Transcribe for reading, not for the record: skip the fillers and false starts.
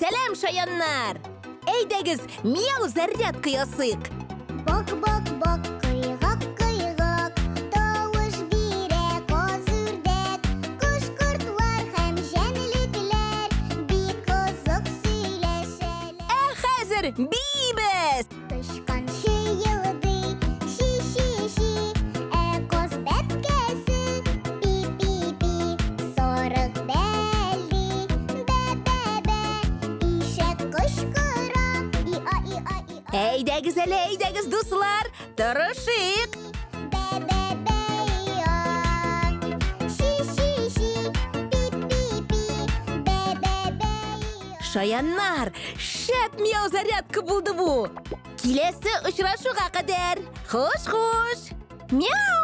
Сәлем, шаяннар! Әйдәгіз, МИЯУ Зарядка ясыйк. Бак-бак-бак, кыйгак-кыйгак, тавыш бирә казүрдәк. Кош-кортлар һәм җәнлекләр бик кызык сөйләшәләр. Хәзер бибез! Тышкан шыйылды, ши-ши-ши, каз бәбкәсе пи-пи-пи. Сарык бәлди, бә-бә-бә, ишәк кычкыра, и-а-и-а-и-а. Әйдәгіз әле, әйдәгіз, дуслар, тырышык. Бә-бә-бә-я, ши-ши-ши, пи-пи-пи, бә-бә-бә-я. Шаяннар, шәп МИЯУ Зарядка булды бу. Киләсе очрашуга кадәр. Хуш-хуш. Мяу!